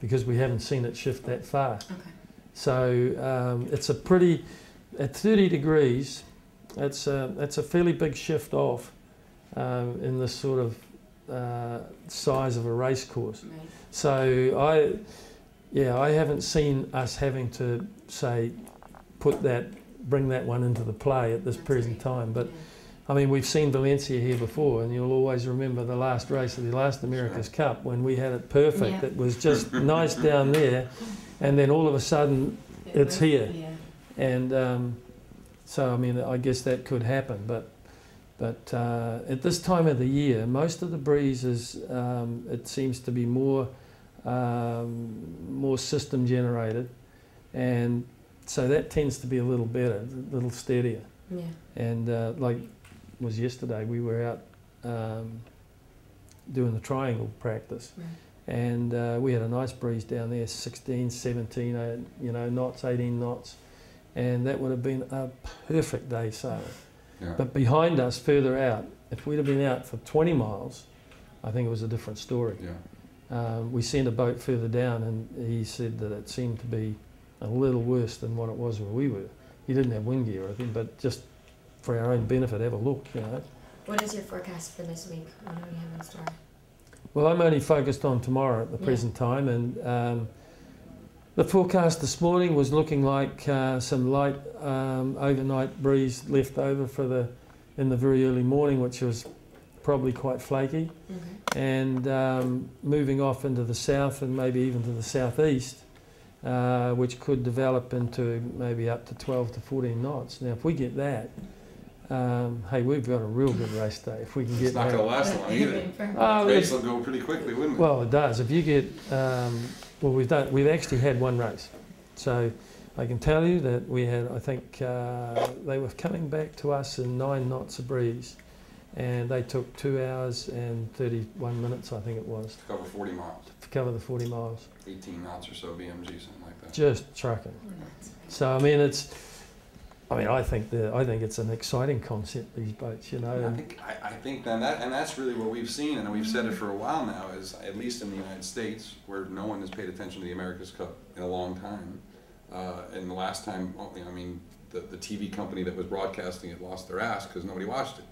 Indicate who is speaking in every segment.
Speaker 1: because we haven't seen it shift that far.
Speaker 2: Okay.
Speaker 1: So it's a pretty, at 30 degrees, it's a fairly big shift off in this sort of size of a race course.
Speaker 2: Right.
Speaker 1: So I haven't seen us having to say bring that one into the play at this present time. But I mean, we've seen Valencia here before, and you'll always remember the last race of the last America's Cup when we had it perfect.
Speaker 2: Yeah.
Speaker 1: It was just nice down there, and then all of a sudden it's here.
Speaker 2: Yeah.
Speaker 1: And so I mean, I guess that could happen. But at this time of the year, most of the breezes, it seems to be more system generated, and so that tends to be a little better, a little steadier.
Speaker 2: Yeah.
Speaker 1: And like was yesterday, we were out doing the triangle practice,
Speaker 2: Right.
Speaker 1: and we had a nice breeze down there, 16, 17, knots, 18 knots, and that would have been a perfect day sailing.
Speaker 3: Yeah.
Speaker 1: But behind us, further out, if we'd have been out for 20 miles, I think it was a different story.
Speaker 3: Yeah.
Speaker 1: We sent a boat further down, and he said that it seemed to be a little worse than what it was where we were. He didn't have wind gear or anything, but just for our own benefit, have a look,
Speaker 2: What is your forecast for this week? What do we have in store?
Speaker 1: Well, I'm only focused on tomorrow at the present time, and the forecast this morning was looking like some light overnight breeze left over in the very early morning, which was probably quite flaky, and moving off into the south and maybe even to the southeast, which could develop into maybe up to 12 to 14 knots. Now, if we get that, hey, we've got a real good race day. If we can get
Speaker 3: It's not
Speaker 1: that.
Speaker 3: going to last long either. The race will go pretty quickly, wouldn't it?
Speaker 1: Well, it does. If you get, well, we've actually had one race. So I can tell you that we had, I think, they were coming back to us in 9 knots of breeze, and they took 2 hours and 31 minutes, I think it was.
Speaker 3: To cover 40 miles.
Speaker 1: To cover the 40 miles.
Speaker 3: 18 knots or so BMG, something like that.
Speaker 1: Just trucking. So I mean, I think it's an exciting concept, these boats,
Speaker 3: I think that's really what we've seen, and we've said it for a while now, is at least in the United States, where no one has paid attention to the America's Cup in a long time. And the last time, the TV company that was broadcasting it lost their ass because nobody watched it.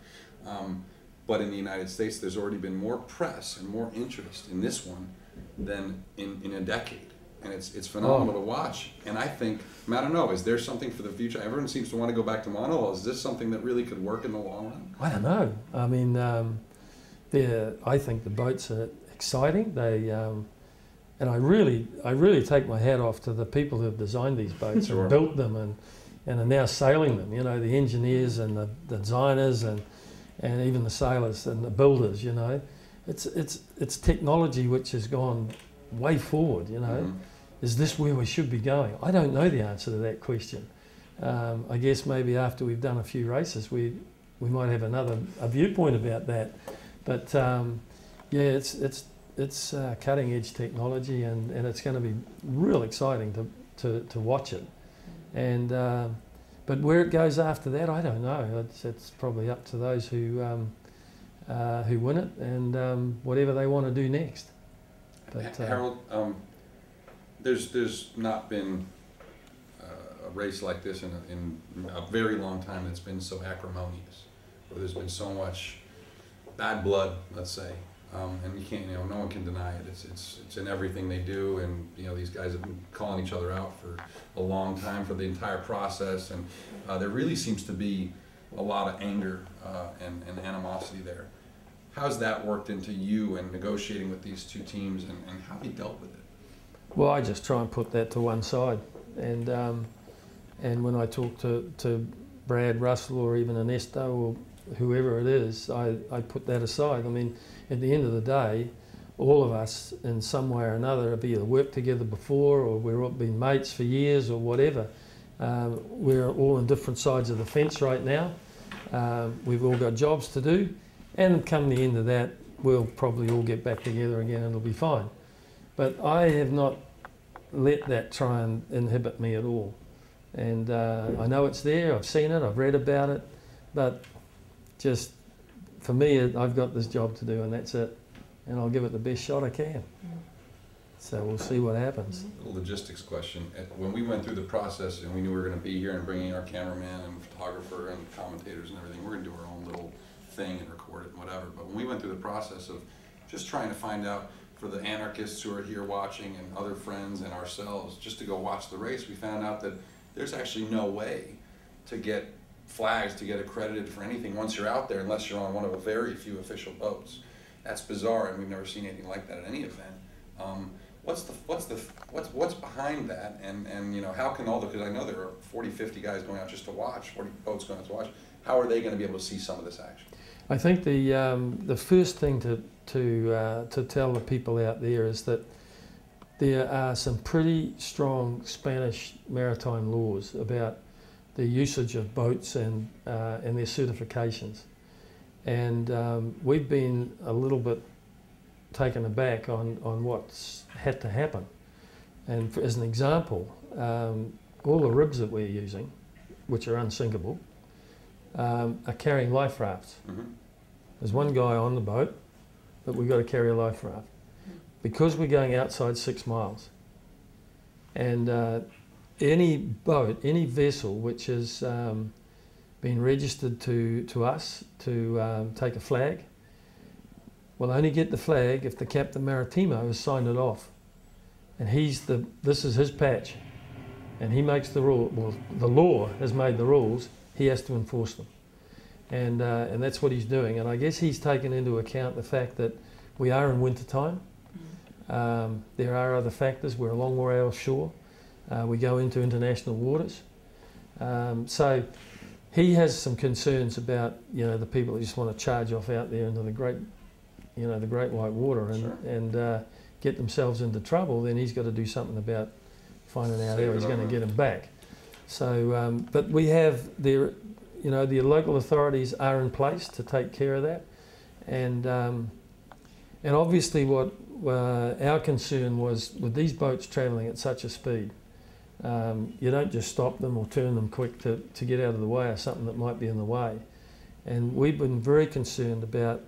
Speaker 3: But in the United States, there's already been more press and more interest in this one than in a decade. And it's phenomenal to watch. And I think, I don't know, is there something for the future? Everyone seems to want to go back to monohull. Is this something that really could work in the long run?
Speaker 1: I don't know. I mean, I think the boats are exciting. And I really take my hat off to the people who have designed these boats and built them and are now sailing them. The engineers and the designers and even the sailors and the builders. It's technology which has gone way forward. Is this where we should be going? I don't know the answer to that question. I guess maybe after we've done a few races, we might have a viewpoint about that. But yeah, it's cutting edge technology, and it's going to be real exciting to watch it. And but where it goes after that, I don't know. It's probably up to those who win it and whatever they want to do next. But
Speaker 3: Harold, there's not been a race like this in a very long time that's been so acrimonious, where there's been so much bad blood, let's say, and you can't, no one can deny it. It's in everything they do, and these guys have been calling each other out for a long time for the entire process, and there really seems to be a lot of anger and animosity there. How's that worked into you and negotiating with these two teams, and how have you dealt with it?
Speaker 1: Well, I just try and put that to one side, and when I talk to Brad Russell or even Ernesto or whoever it is, I put that aside. I mean, at the end of the day, all of us in some way or another have either worked together before, or we've all been mates for years or whatever. We're all on different sides of the fence right now. We've all got jobs to do, and come the end of that, we'll probably all get back together again and it'll be fine. But I have not let that try and inhibit me at all. And I know it's there, I've seen it, I've read about it, but just for me, I've got this job to do, and that's it. And I'll give it the best shot I can. So we'll see what happens.
Speaker 3: A logistics question. When we went through the process and we knew we were going to be here and bringing our cameraman and photographer and commentators and everything, we're going to do our own little thing and record it and whatever. But when we went through the process of just trying to find out for the anarchists who are here watching and other friends and ourselves, just to go watch the race, we found out that there's actually no way to get flags, to get accredited for anything once you're out there unless you're on one of a very few official boats. That's bizarre, and we've never seen anything like that at any event. What's behind that, and you know, how can all the, because I know there are 40, 50 guys going out just to watch, 40 boats going out to watch. How are they going to be able to see some of this action?
Speaker 1: I think the first thing to tell the people out there is that there are some pretty strong Spanish maritime laws about the usage of boats and their certifications, and we've been a little bit taken aback on what's had to happen. And as an example, all the ribs that we're using, which are unsinkable, are carrying life rafts.
Speaker 3: Mm-hmm.
Speaker 1: There's one guy on the boat, but we've got to carry a life raft because we're going outside 6 miles. And any boat, any vessel which has been registered to us to take a flag will only get the flag if the Captain Maritimo has signed it off. And this is his patch. And he makes the rule, well, the law has made the rules, he has to enforce them. And that's what he's doing. And I guess he's taken into account the fact that we are in winter time. There are other factors, we're a long way offshore. We go into international waters. So he has some concerns about, you know, the people who just want to charge off out there into the great white water and,
Speaker 3: Sure.
Speaker 1: and get themselves into trouble. Then he's got to do something about finding out how he's going to get them back. So, but we have the local authorities are in place to take care of that, and obviously what our concern was with these boats travelling at such a speed. You don't just stop them or turn them quick to get out of the way of something that might be in the way. And we've been very concerned about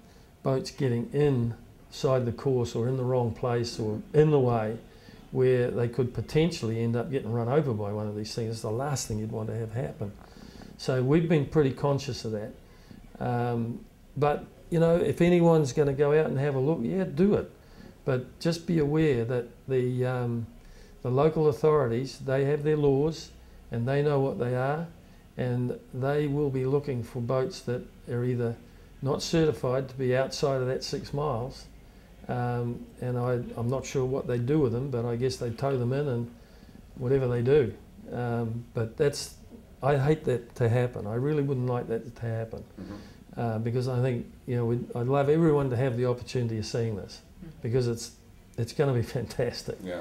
Speaker 1: boats getting inside the course or in the wrong place or in the way where they could potentially end up getting run over by one of these things. It's the last thing you'd want to have happen. So we've been pretty conscious of that. But, you know, if anyone's going to go out and have a look, yeah, do it. But just be aware that the local authorities, they have their laws and they know what they are, and they will be looking for boats that are either not certified to be outside of that 6 miles, and I'm not sure what they do with them, but I guess they tow them in and whatever they do. But I hate that to happen. I really wouldn't like that to happen.
Speaker 3: Mm-hmm.
Speaker 1: Because I think, you know, I'd love everyone to have the opportunity of seeing this, because it's going to be fantastic.
Speaker 3: Yeah.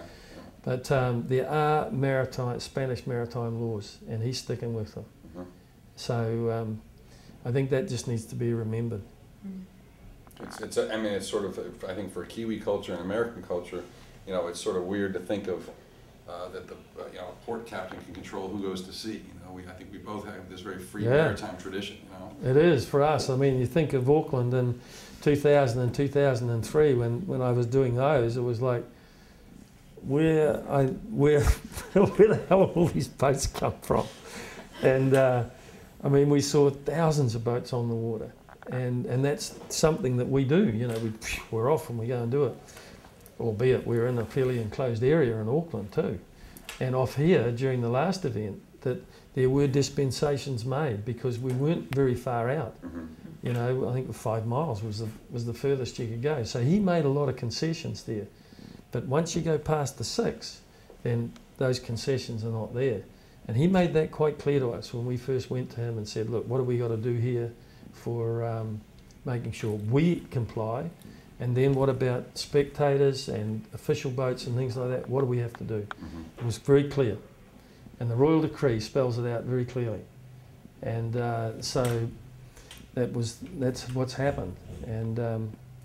Speaker 1: But there are Spanish maritime laws, and he's sticking with them.
Speaker 3: Mm-hmm.
Speaker 1: So I think that just needs to be remembered.
Speaker 3: I mean, it's sort of, I think for Kiwi culture and American culture, you know, it's sort of weird to think of that the a port captain can control who goes to sea. You know, I think we both have this very free maritime tradition. You know,
Speaker 1: it is for us. I mean, you think of Auckland in 2000 and 2003 when I was doing those, it was like, where the hell all these boats come from? And I mean, we saw thousands of boats on the water, and that's something that we do. You know, we're off and we go and do it. Albeit we're in a fairly enclosed area in Auckland too, and off here during the last event, that there were dispensations made because we weren't very far out.
Speaker 3: mm-hmm.
Speaker 1: You know, I think 5 miles was the furthest you could go. So he made a lot of concessions there. But once you go past the 6, then those concessions are not there. And he made that quite clear to us when we first went to him and said, look, what do we got to do here for making sure we comply? And then what about spectators and official boats and things like that? What do we have to do?
Speaker 3: Mm-hmm.
Speaker 1: It was very clear. And the Royal Decree spells it out very clearly. And so that's what's happened. And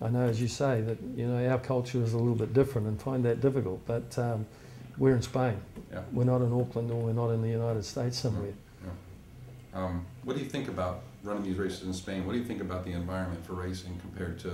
Speaker 1: I know, as you say, that, you know, our culture is a little bit different and find that difficult, but we're in Spain.
Speaker 3: Yeah.
Speaker 1: We're not in Auckland, or we're not in the United States somewhere.
Speaker 3: Yeah. What do you think about running these races in Spain? What do you think about the environment for racing compared to